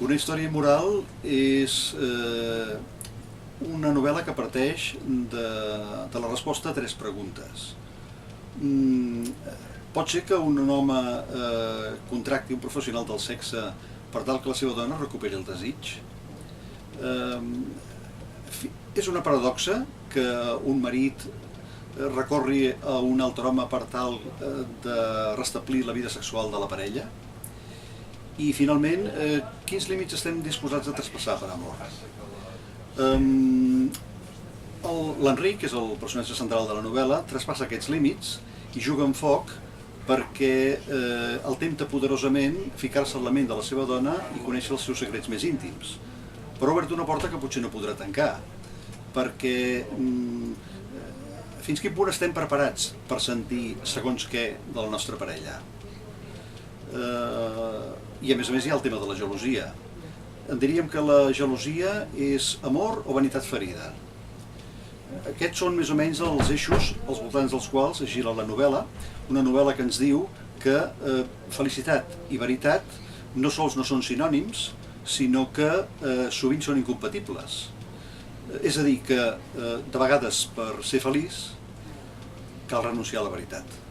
Una història immoral és una novel·la que parteix de la resposta a 3 preguntes. Pot ser que un home contracti un professional del sexe per tal que la seva dona recuperi el desig? És una paradoxa que un marit recorri a un altre home per tal de restablir la vida sexual de la parella? I finalment, quins límits estem disposats a traspassar per amor? L'Enric, que és el personatge central de la novel·la, traspassa aquests límits i juga amb foc perquè el tempta poderosament ficar-se en la ment de la seva dona i conèixer els seus secrets més íntims. Però ha obert una porta que potser no podrà tancar, perquè fins quin punt estem preparats per sentir segons què de la nostra parella? I a més hi ha el tema de la gelosia. En diríem que la gelosia és amor o vanitat ferida. Aquests són més o menys els eixos als voltants dels quals es gira la novel·la, una novel·la que ens diu que felicitat i veritat no sols no són sinònims, sinó que sovint són incompatibles. És a dir, que de vegades per ser feliç cal renunciar a la veritat.